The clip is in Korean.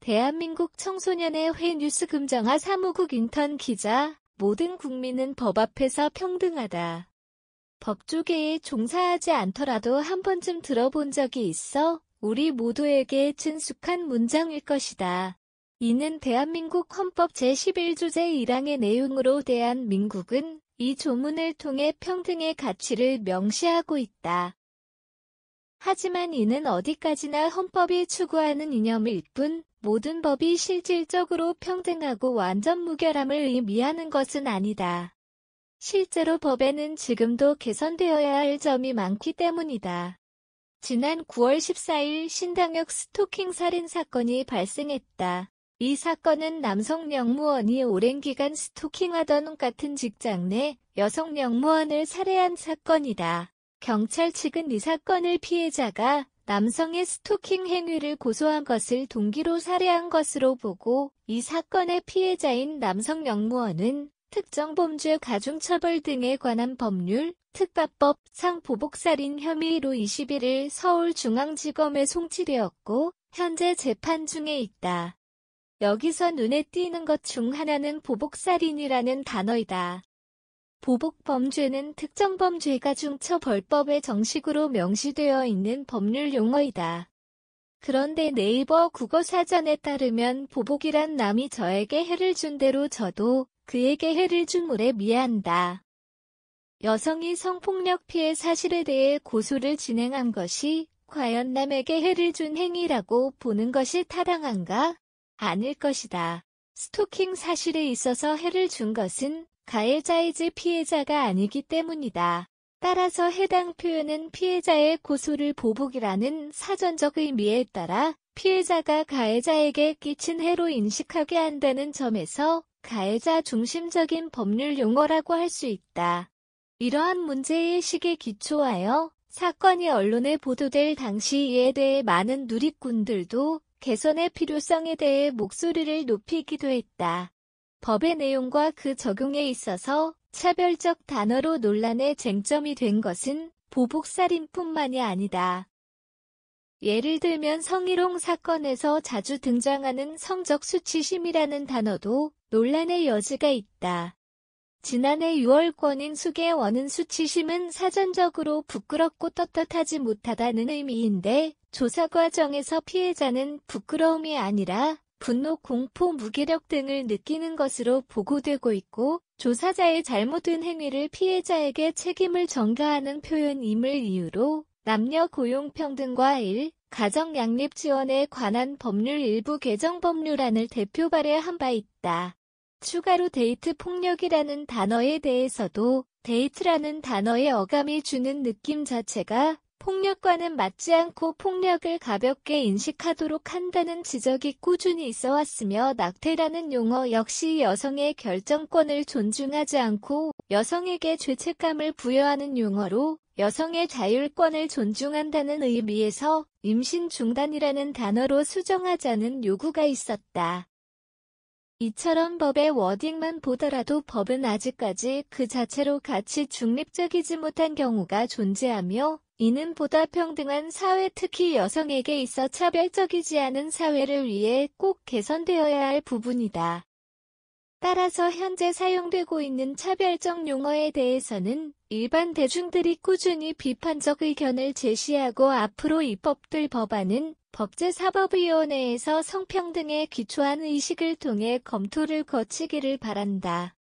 대한민국 청소년의 회 뉴스 금정아 사무국 인턴 기자, 모든 국민은 법 앞에서 평등하다. 법조계에 종사하지 않더라도 한 번쯤 들어본 적이 있어 우리 모두에게 친숙한 문장일 것이다. 이는 대한민국 헌법 제11조 제1항의 내용으로 대한민국은 이 조문을 통해 평등의 가치를 명시하고 있다. 하지만 이는 어디까지나 헌법이 추구하는 이념일 뿐 모든 법이 실질적으로 평등하고 완전 무결함을 의미하는 것은 아니다. 실제로 법에는 지금도 개선되어야 할 점이 많기 때문이다. 지난 9월 14일 신당역 스토킹 살인 사건이 발생했다. 이 사건은 남성 영무원이 오랜 기간 스토킹하던 같은 직장 내 여성 영무원을 살해한 사건이다. 경찰 측은 이 사건을 피해자가 남성의 스토킹 행위를 고소한 것을 동기로 살해한 것으로 보고 이 사건의 피해자인 남성 영무원은 특정범죄 가중처벌 등에 관한 법률, 특가법 상 보복살인 혐의로 21일 서울중앙지검에 송치되었고 현재 재판 중에 있다. 여기서 눈에 띄는 것 중 하나는 보복살인이라는 단어이다. 보복범죄는 특정범죄 가중처벌법에 정식으로 명시되어 있는 법률 용어이다. 그런데 네이버 국어사전에 따르면 보복이란 남이 저에게 해를 준 대로 저도 그에게 해를 줌으로 미해한다. 여성이 성폭력 피해 사실에 대해 고소를 진행한 것이 과연 남에게 해를 준 행위라고 보는 것이 타당한가? 아닐 것이다. 스토킹 사실에 있어서 해를 준 것은 가해자이지 피해자가 아니기 때문이다. 따라서 해당 표현은 피해자의 고소를 보복이라는 사전적 의미에 따라 피해자가 가해자에게 끼친 해로 인식하게 한다는 점에서 가해자 중심적인 법률 용어라고 할 수 있다. 이러한 문제의식에 기초하여 사건이 언론에 보도될 당시 이에 대해 많은 누리꾼들도 개선의 필요성에 대해 목소리를 높이기도 했다. 법의 내용과 그 적용에 있어서 차별적 단어로 논란의 쟁점이 된 것은 보복살인뿐만이 아니다. 예를 들면 성희롱 사건에서 자주 등장하는 성적 수치심이라는 단어도 논란의 여지가 있다. 지난해 6월 권인숙의 원은 수치심은 사전적으로 부끄럽고 떳떳하지 못하다는 의미인데 조사 과정에서 피해자는 부끄러움이 아니라 분노, 공포, 무기력 등을 느끼는 것으로 보고되고 있고 조사자의 잘못된 행위를 피해자에게 책임을 전가하는 표현임을 이유로 남녀 고용평등과 가정 양립 지원에 관한 법률 일부 개정 법률안을 대표 발의한 바 있다. 추가로 데이트 폭력이라는 단어에 대해서도 데이트라는 단어의 어감이 주는 느낌 자체가 폭력과는 맞지 않고 폭력을 가볍게 인식하도록 한다는 지적이 꾸준히 있어 왔으며 낙태라는 용어 역시 여성의 결정권을 존중하지 않고 여성에게 죄책감을 부여하는 용어로 여성의 자율권을 존중한다는 의미에서 임신 중단이라는 단어로 수정하자는 요구가 있었다. 이처럼 법의 워딩만 보더라도 법은 아직까지 그 자체로 가치 중립적이지 못한 경우가 존재하며 이는 보다 평등한 사회 특히 여성에게 있어 차별적이지 않은 사회를 위해 꼭 개선되어야 할 부분이다. 따라서 현재 사용되고 있는 차별적 용어에 대해서는 일반 대중들이 꾸준히 비판적 의견을 제시하고 앞으로 입법될 법안은 법제사법위원회에서 성평등에 기초한 의식을 통해 검토를 거치기를 바란다.